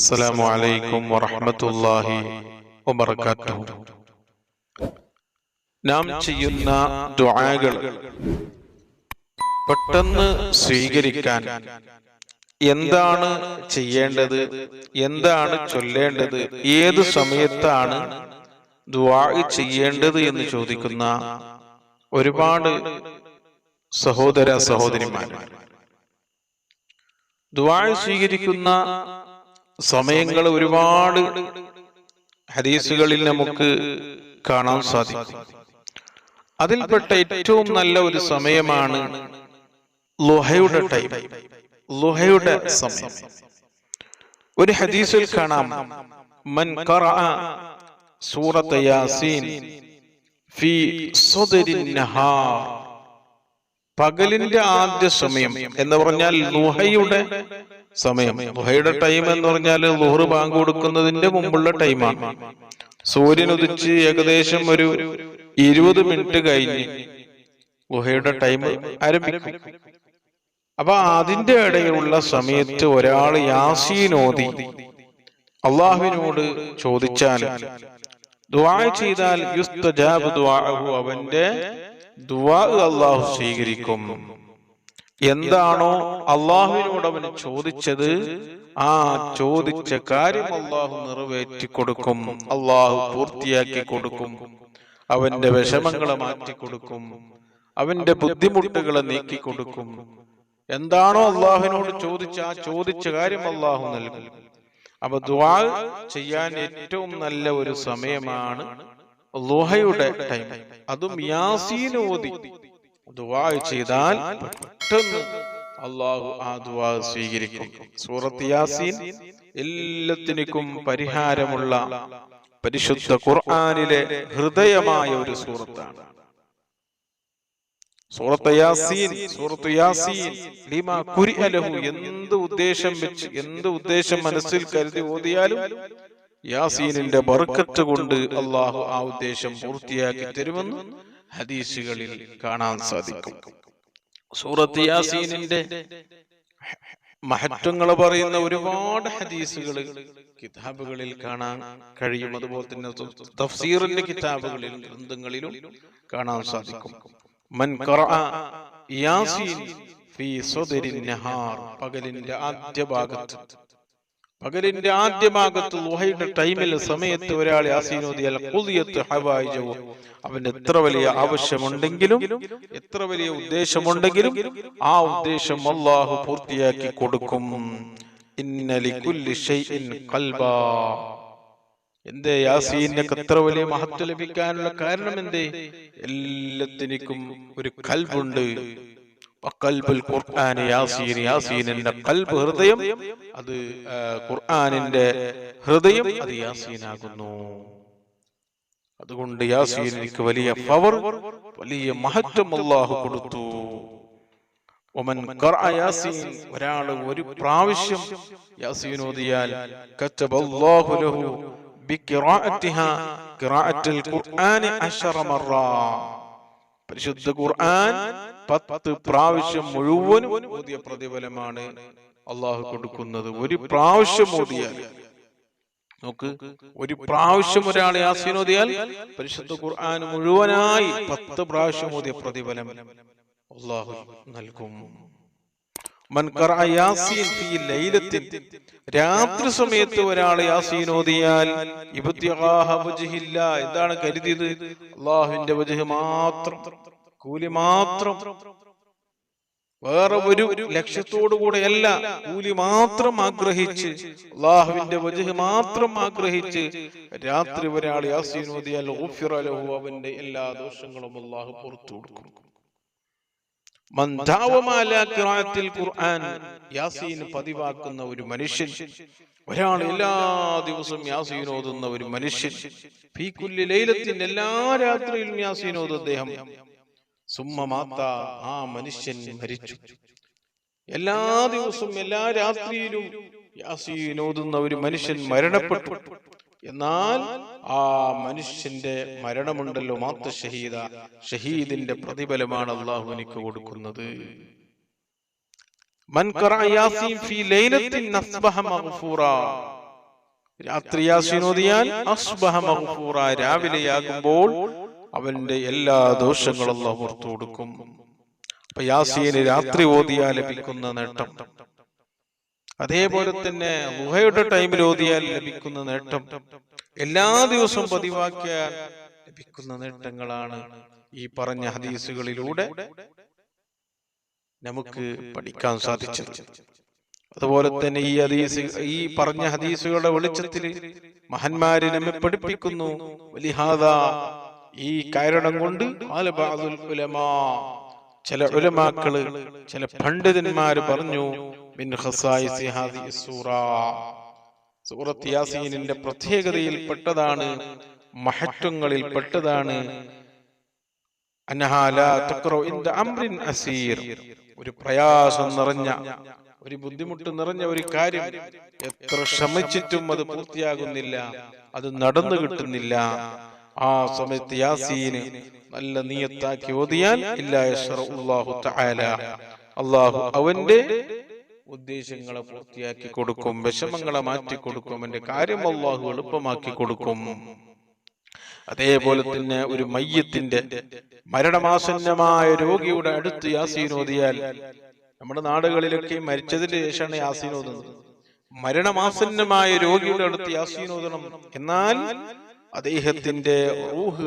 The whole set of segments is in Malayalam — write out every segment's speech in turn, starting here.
അസ്സലാമു അലൈക്കും വറഹ്മത്തുള്ളാഹി വബറകാതുഹു. നാം ചെയ്യുന്ന ദുആകൾ പെട്ടെന്ന് സ്വീകരിക്കാൻ എന്താണ് ചെയ്യേണ്ടത്, എന്താണ് ചൊല്ലേണ്ടത്, ഏത് സമയത്താണ് ദുആ ചെയ്യേണ്ടത് എന്ന് ചോദിക്കുന്ന ഒരുപാട് സഹോദര സഹോദരിമാർ. ദുആ സ്വീകരിക്കുന്ന സമയങ്ങൾ ഒരുപാട് ഹദീസുകളിൽ നമുക്ക് കാണാൻ സാധിക്കും. അതിൽപ്പെട്ട ഏറ്റവും നല്ല ഒരു സമയമാണ് ളുഹയുടെ ടൈം, ളുഹയുടെ സമയം. ഒരു ഹദീസിൽ കാണാം, മൻ ഖറഅ സൂറത യാസീൻ ഫീ സദരിൻ നഹാർ, പകലിന്റെ ആദ്യ സമയം എന്ന് പറഞ്ഞാൽ ളുഹയുടെ സമയം. ളുഹയുടെ ടൈം എന്ന് പറഞ്ഞാൽ ളുഹർ ബാങ്ക് കൊടുക്കുന്നതിന്റെ മുമ്പുള്ള ടൈമാണ്. സൂര്യൻ ഉദിച്ച് ഏകദേശം ഒരു 20 മിനിറ്റ് കഴിഞ്ഞ് ളുഹയുടെ ടൈം ആരംഭിക്കും. അപ്പൊ അതിന്റെ ഇടയിലുള്ള സമയത്ത് ഒരാൾ യാസീൻ ഓതി അള്ളാഹുവിനോട് ചോദിച്ചാൽ, ദുആ ചെയ്താൽ യുസ്തജാബ് ദുആഹു, അവന്റെ ദുആ അള്ളാഹു സ്വീകരിക്കും. എന്താണോ അള്ളാഹുവിനോട് അവന് ചോദിച്ചത്, ആ ചോദിച്ച കാര്യം അള്ളാഹു നിറവേറ്റി കൊടുക്കും, അള്ളാഹു പൂർത്തിയാക്കി കൊടുക്കും. അവന്റെ വിഷമങ്ങളെ മാറ്റിക്കൊടുക്കും, അവന്റെ ബുദ്ധിമുട്ടുകളെ നീക്കിക്കൊടുക്കും. എന്താണോ അള്ളാഹുവിനോട് ചോദിച്ച ആ ചോദിച്ച കാര്യം അള്ളാഹു നൽകും. അപ്പൊ ദുആ ചെയ്യാൻ ഏറ്റവും നല്ല ഒരു സമയമാണ് ളുഹയുടെ ടൈം. അതും യാസീൻ ഓതി ദുആ ചെയ്താൽ പെട്ടെന്ന് അള്ളാഹു ആ ദുആ സ്വീകരിക്കും. സൂറത്ത് യാസീൻ എല്ലാത്തിനും പരിഹാരമുള്ള പരിശുദ്ധ ഖുർആനിലെ ഹൃദയമായ ഒരു സൂറത്താണ്. സൂറത്ത് യാസീൻ, സൂറത്ത് യാസീൻ ലിമാ ഖുരിഅ ലഹു, എന്ത് ഉദ്ദേശം വെച്ച്, എന്ത് ഉദ്ദേശം മനസ്സിൽ കരുതി ഓതിയാലും യാസീനിന്റെ ബർക്കത്ത് കൊണ്ട് അള്ളാഹു ആ ഉദ്ദേശം പൂർത്തിയാക്കി തരുമെന്ന് ഹദീസുകളിൽ കാണാൻ സാധിക്കും. സൂറത്ത് യാസീനിന്റെ മഹത്വങ്ങൾ പറയുന്ന ഒരുപാട് ഹദീസുകൾ കിതാബുകളിൽ കാണാൻ കഴിയും. അതുപോലെ തന്നെ തഫ്സീറിന്റെ കിതാബുകളിലും ഗ്രന്ഥങ്ങളിലും കാണാൻ സാധിക്കും. മൻ ഖറഅ യാസീൻ ഫീ സദരിൻ നഹാർ, പകലിന്റെ ആദ്യ ഭാഗത്ത്, പകലിന്റെ ആദ്യ ഭാഗത്ത് ളുഹയുടെ ടൈമിൽ സമയത്ത് ഒരാൾ യാസീൻ ഓതിയാൽ ഖുദിയത്ത് ഹവായിജഹു, അവന് എത്ര വലിയ ആവശ്യമുണ്ടെങ്കിലും എത്ര വലിയ ഉദ്ദേശമുണ്ടെങ്കിലും ആ ഉദ്ദേശം അല്ലാഹു പൂർത്തിയാക്കി കൊടുക്കും. ഇന്ന ലികുല്ലി ഷൈഇൻ ഖൽബാ. എന്തേ യാസീനൊക്കെ എത്ര വലിയ മഹത്വം ലഭിക്കാനുള്ള കാരണം എന്തേ? എല്ലാത്തിനും ഒരു ഖൽബുണ്ട്. ഖൽബുൽ ഖുർആൻ യാസീൻ, യാസീനിന്റെ ഖൽബ്, ഹൃദയം, അത് ഖുർആനിന്റെ ഹൃദയം, അത് യാസീനാകുന്നു. അതുകൊണ്ട് യാസീനിക്ക് വലിയ പവർ, വലിയ മഹത്വം അല്ലാഹു കൊടുത്തു. വമൻ ഖറഅ യാസീൻ, ഒരാൾ ഒരു പ്രാവശ്യം യാസീൻ ഓതിയാൽ കതബല്ലാഹു ലഹു ബിഖിറാഅത്തിഹാ ഖിറാഅത്തുൽ ഖുർആനി 10 മറ, പരിശുദ്ധ ഖുർആൻ 10 പ്രാവശ്യം മുഴുവനും ഓതിയ പ്രതിഫലമാണ് അല്ലാഹു കൊടുക്കുന്നത്. ഒരു പ്രാവശ്യം ഓതിയാൽ, നോക്ക്, ഒരു പ്രാവശ്യം ഒരാൾ യാസീൻ ഓതിയാൽ പരിശുദ്ധ ഖുർആൻ മുഴുവനായി 10 പ്രാവശ്യം ഓതിയ പ്രതിഫലം അല്ലാഹു നൽകും. മൻ ഖറഅ യാസീൻ ഫീ ലൈലത്തിൻ, രാത്രി സമയത്ത് ഒരാൾ യാസീൻ ഓതിയാൽ ഇബ്തിഗാഹ വജ്ഹില്ലാ, എന്താണ് കരുതിയത്? അല്ലാഹുവിന്റെ വജ്ഹ് മാത്രം, കൂലി മാത്രം, വേറെ ഒരു ലക്ഷ്യത്തോടു കൂടെയല്ല, കൂലി മാത്രം ആഗ്രഹിച്ച്, അല്ലാഹുവിന്റെ വജ്ഹ് മാത്രം ആഗ്രഹിച്ച് രാത്രി ഒരാൾ യാസീൻ ഓതിയാൽ ഗുഫിറ ലഹു, അവന്റെ എല്ലാ ദോഷങ്ങളും അല്ലാഹു പുറത്തു കൊടുക്കും. മൻ ദാവമ അലാ ഖിറാഅത്തിൽ ഖുർആൻ, യാസീൻ പതിവാക്കുന്ന ഒരു മനുഷ്യൻ, ഒരാൾ എല്ലാ ദിവസവും യാസീൻ ഓതുന്ന ഒരു മനുഷ്യൻ, ഫീ കുല്ലി ലൈലത്തിൻ, എല്ലാ രാത്രിയിലും യാസീൻ ഓതുന്ന അദ്ദേഹം, സുമ്മ മാത, ആ മനുഷ്യൻ മരിച്ചു. എല്ലാ ദിവസവും എല്ലാ രാത്രിയിലും യാസീൻ ഓതുന്ന ഒരു മനുഷ്യൻ മരണപ്പെട്ടു. എന്നാൽ ആ മനുഷ്യന്റെ മരണമുണ്ടല്ലോ, മാത്ത ഷഹീദ, ഷഹീദിന്റെ പ്രതിഫലമാണ് അല്ലാഹു എനിക്ക് കൊടുക്കുന്നത്. മൻ ഖറഅ യാസീൻ ഫീ ലൈലത്തിൻ അസ്ബഹ മഗ്ഫൂറ, രാത്രി യാസീൻ ഓതിയാൽ അസ്ബഹ മഗ്ഫൂറ, രാവിലെയാകുമ്പോൾ അവന്റെ എല്ലാ ദോഷങ്ങളും അല്ലാഹു പുറത്തു കൊടുക്കും. അപ്പൊ യാസീന് രാത്രി ഓതിയാൽ ലഭിക്കുന്ന നേട്ടം, അതേപോലെ തന്നെ ളുഹയുടെ ടൈമിൽ ഓതിയാൽ ലഭിക്കുന്ന നേട്ടം, എല്ലാ ദിവസവും പതിവാക്കിയാൽ ലഭിക്കുന്ന നേട്ടങ്ങളാണ് ഈ പറഞ്ഞ ഹദീസുകളിലൂടെ നമുക്ക് പഠിക്കാൻ സാധിച്ചത്. അതുപോലെ തന്നെ ഈ പറഞ്ഞ ഹദീസുകളുടെ വെളിച്ചത്തിൽ മഹാന്മാര് നമ്മെ പഠിപ്പിക്കുന്നു. വലിഹാദാ, ഈ കാരണം കൊണ്ട് ചില ഉലമാക്കള്, ചില പണ്ഡിതന്മാര് പറഞ്ഞു, മിൻ ഖസായിസി ഹാദിഹി സൂറ, സൂറത്ത് യാസീനിന്റെ പ്രത്യേകതയിൽ പെട്ടതാണ്, മഹത്വങ്ങളിൽ പെട്ടതാണ്, അന്നഹാ ലാ തഖറഉ ഇൻദ അംറിൻ അസീർ, ഒരു പ്രയാസം നിറഞ്ഞ, ഒരു ബുദ്ധിമുട്ട് നിറഞ്ഞ ഒരു കാര്യം എത്ര ശ്രമിച്ചിട്ടും അത് പൂർത്തിയാകുന്നില്ല, അത് നടന്നു കിട്ടുന്നില്ല. ആ സമയത്ത് യാസീന് നല്ല നിയത്താക്കി ഓതിയാൽ ഇല്ലാ യശ്റഉല്ലാഹു തആല, അല്ലാഹു അവന്റെ ഉദ്ദേശങ്ങളെ പൂർത്തിയാക്കി കൊടുക്കും, വിഷമങ്ങളെ മാറ്റി കൊടുക്കും, അവന്റെ കാര്യം അല്ലാഹു എളുപ്പമാക്കി കൊടുക്കും. അതേപോലെ തന്നെ ഒരു മയ്യത്തിന്റെ, മരണമാസന്നമായ രോഗിയുടെ അടുത്ത് യാസീൻ ഓതിയാൽ, നമ്മുടെ നാടുകളിലൊക്കെ മരിച്ചതിന് ശേഷമാണ് യാസീൻ ഓതുന്നത്. മരണമാസന്നമായ രോഗിയുടെ അടുത്ത് യാസീൻ ഓതണം, എന്നാൽ അദ്ദേഹത്തിന്റെ റൂഹ്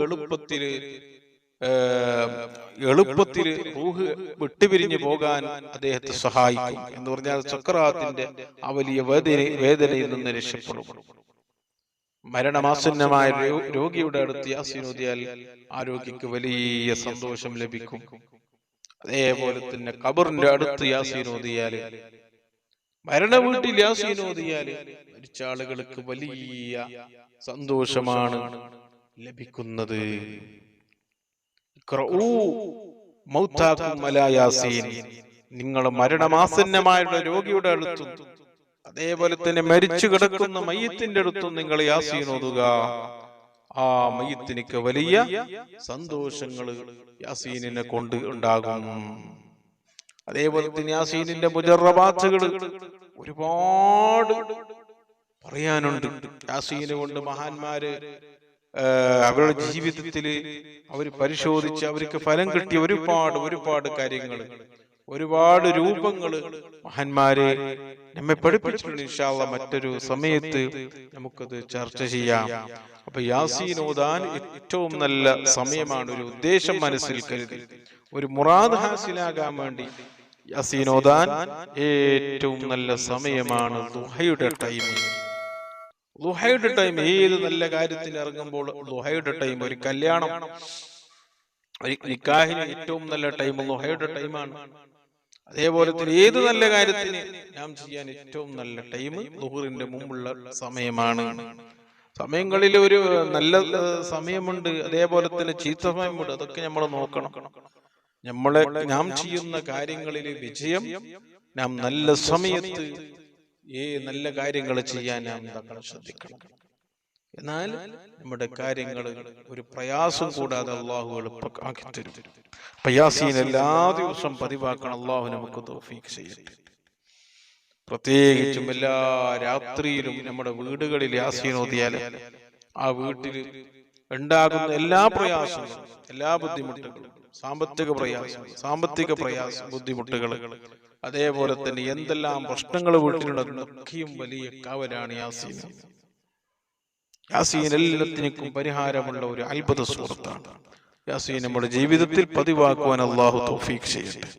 എളുപ്പത്തിൽ റൂഹ് വിട്ടുപിരിഞ്ഞു പോകാൻ അദ്ദേഹത്തെ സഹായിക്കും. എന്ന് പറഞ്ഞാൽ സക്കറാത്തിന്റെ ആ വലിയ വേദനയിൽ നിന്ന് രക്ഷപ്പെടും. മരണമാസന്നമായ രോഗിയുടെ അടുത്ത് യാസീൻ ഓതിയാൽ ആ രോഗിക്ക് വലിയ സന്തോഷം ലഭിക്കും. അതേപോലെ തന്നെ ഖബറിന്റെ അടുത്ത് യാസീൻ ഓതിയാല്, മരണ വീട്ടിൽ യാസീൻ ഓതിയാല് മരിച്ച ആളുകൾക്ക് വലിയ സന്തോഷമാണ് ലഭിക്കുന്നത്. നിങ്ങൾ മരണമാസന്നമായ രോഗിയുടെ അടുത്തും അതേപോലെ തന്നെ മരിച്ചു കിടക്കുന്ന മയ്യത്തിന്റെ അടുത്തും നിങ്ങൾ യാസീൻ ഓതുക. ആ മയ്യത്തിനിക്ക് വലിയ സന്തോഷങ്ങൾ യാസീനിനെ കൊണ്ട് ഉണ്ടാകും. അതേപോലെ തന്നെ യാസീനിന്റെ മുജറബാത്തുകൾ ഒരുപാട് പറയാനുണ്ട്. യാസീനെ കൊണ്ട് മഹാന്മാര് അവരുടെ ജീവിതത്തിൽ അവർ പരിശോധിച്ച് അവർക്ക് ഫലം കിട്ടിയ ഒരുപാട് കാര്യങ്ങൾ, ഒരുപാട് രൂപങ്ങൾ മഹാന്മാരെ നമ്മെ പഠിപ്പിച്ചിട്ടുണ്ട്. ഇൻഷാ അല്ലാഹ് മറ്റൊരു സമയത്ത് നമുക്കത് ചർച്ച ചെയ്യാം. അപ്പൊ യാസീൻ ഓതാൻ ഏറ്റവും നല്ല സമയമാണ്. ഒരു ഉദ്ദേശം മനസ്സിൽ കരുതി, ഒരു മുറാദ് ഹാസിലാകാൻ വേണ്ടി യാസീൻ ഓതാൻ ഏറ്റവും നല്ല സമയമാണ് ദുഹയുടെ ടൈം. ദുഹയുടെ ടൈം ഏത് നല്ല കാര്യത്തിന് ഇറങ്ങുമ്പോൾ ദുഹയുടെ ടൈം, ഒരു കല്യാണം, ഒരു നിക്കാഹിന് ഏറ്റവും നല്ല ടൈം ദുഹയുടെ ടൈമാണ്. അതേപോലെ തന്നെ ഏത് നല്ല കാര്യത്തിന് നാം ചെയ്യാൻ ഏറ്റവും നല്ല ടൈം ദുഹറിന്റെ മുമ്പുള്ള സമയമാണ്. സമയങ്ങളിൽ ഒരു നല്ല സമയമുണ്ട്, അതേപോലെ തന്നെ ചീത്ത സമയമുണ്ട്. അതൊക്കെ നമ്മൾ നോക്കണം. നാം ചെയ്യുന്ന കാര്യങ്ങളിൽ വിജയം നാം നല്ല സമയത്ത് നല്ല കാര്യങ്ങൾ ചെയ്യാൻ നാം ശ്രദ്ധിക്കണം. എന്നാൽ നമ്മുടെ കാര്യങ്ങൾ ഒരു പ്രയാസം കൂടാതെ അള്ളാഹു എളുപ്പമാക്കി തരും. യാസീൻ എല്ലാ ദിവസവും പതിവാക്കണം. അള്ളാഹു നമുക്ക് തൗഫീഖ് ചെയ്യട്ടെ. പ്രത്യേകിച്ചും എല്ലാ രാത്രിയിലും നമ്മുടെ വീടുകളിൽ യാസീൻ ഓതിയാൽ ആ വീട്ടിൽ ഉണ്ടാകുന്ന എല്ലാ പ്രയാസങ്ങളും, എല്ലാ ബുദ്ധിമുട്ടുകളും, സാമ്പത്തിക പ്രയാസം ബുദ്ധിമുട്ടുകൾ, അതേപോലെ തന്നെ എന്തെല്ലാം പ്രശ്നങ്ങൾ വീട്ടിലുള്ളതൊക്കെയും വലിയ കാവലാണ് യാസീൻ. യാസീൻ എല്ലാത്തിനും പരിഹാരമുള്ള ഒരു അത്ഭുത സൂറത്താണ്. യാസീൻ നമ്മുടെ ജീവിതത്തിൽ പതിവാക്കുവാൻ അള്ളാഹു തൗഫീഖ് ചെയ്യട്ടെ.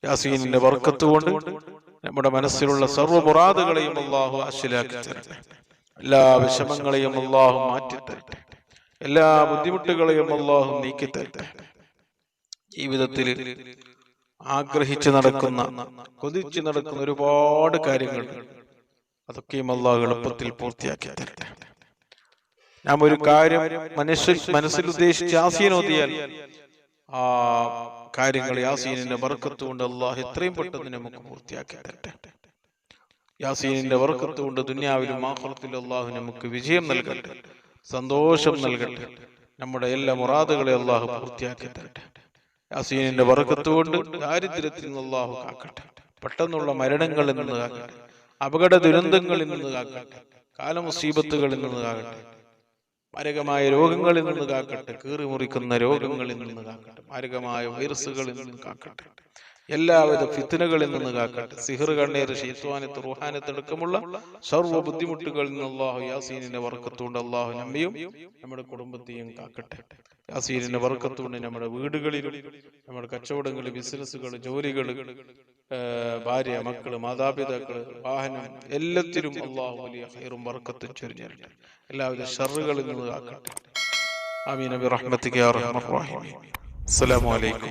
യാസീനിന്റെ ബർക്കത്ത് കൊണ്ട് നമ്മുടെ മനസ്സിലുള്ള സർവ്വ മുറാദുകളെയും അള്ളാഹു ഹാസിലാക്കി തരട്ടെ. എല്ലാ വിഷമങ്ങളെയും അള്ളാഹു മാറ്റിത്തരട്ടെ. എല്ലാ ബുദ്ധിമുട്ടുകളെയും അള്ളാഹു നീക്കി തരട്ടെ. ജീവിതത്തിൽ ആഗ്രഹിച്ചു നടക്കുന്ന, കൊതിച്ചു നടക്കുന്ന ഒരുപാട് കാര്യങ്ങൾ, അതൊക്കെയും അള്ളാഹു എളുപ്പത്തിൽ പൂർത്തിയാക്കി തരട്ടെ. നാം ഒരു കാര്യം മനസ്സിൽ ഉദ്ദേശിച്ച് യാസീൻ ഓതിയാൽ ആ കാര്യങ്ങൾ യാസീനിന്റെ ബർക്കത്ത് കൊണ്ട് അള്ളാഹു എത്രയും പെട്ടെന്ന് നമുക്ക് പൂർത്തിയാക്കി തരട്ടെ. യാസീനിന്റെ ബർക്കത്ത് കൊണ്ട് ദുനിയാവിലും ആഖിറത്തിലും അള്ളാഹു നമുക്ക് വിജയം നൽകട്ടെ, സന്തോഷം നൽകട്ടെ. നമ്മുടെ എല്ലാ മുറാദുകളെ അള്ളാഹു പൂർത്തിയാക്കി തരട്ടെ. യാസീനിന്റെ ബർക്കത്ത് കൊണ്ട് ദാരിദ്ര്യത്തിൽ നിന്ന് അള്ളാഹു കാക്കട്ടെ, പെട്ടെന്നുള്ള മരണങ്ങളിൽ നിന്ന് കാക്കട്ടെ, അപകട ദുരന്തങ്ങളിൽ നിന്ന് കാക്കട്ടെ. കാലമുസീബത്തുകളിൽ നിന്ന് കാക്കട്ടെ, മാരകമായ രോഗങ്ങളിൽ നിന്ന് കാക്കട്ടെ, കീറി മുറിക്കുന്ന രോഗങ്ങളിൽ നിന്ന് കാക്കട്ടെ, മാരകമായ വൈറസുകളിൽ നിന്ന് കാക്കട്ടെ, എല്ലാവിധ ഫിത്നകളിൽ നിന്ന് കാക്കട്ടെ, സിഹർ, കണ്ണീർ, ശൈത്വാനത്ത്, റുഹാനത്ത് അടക്കമുള്ള സർവ്വ ബുദ്ധിമുട്ടുകളിൽ നിന്ന് അള്ളാഹു യാസീനിന്റെ ബർക്കത്തുകൊണ്ട് അള്ളാഹു നമ്മയും നമ്മുടെ കുടുംബത്തെയും കാക്കട്ടെ. യാസീനിന്റെ ബർക്കത്തുകൊണ്ട് നമ്മുടെ വീടുകളിലും നമ്മുടെ കച്ചവടങ്ങൾ, ബിസിനസ്സുകൾ, ജോലികൾ, ഭാര്യ, മക്കള്, മാതാപിതാക്കള്, വാഹനം, എല്ലാത്തിലും അള്ളാഹു വലിയ ഖൈറും ബർക്കത്തും ചൊരിഞ്ഞിട്ടുണ്ട്. എല്ലാവിധ ശർറുകളിൽ നിന്ന് കാക്കട്ടെ. ആമീൻ ബിറഹ്മതിക യാ അർഹമർ റഹീമീൻ. അസ്സലാമു അലൈക്കും.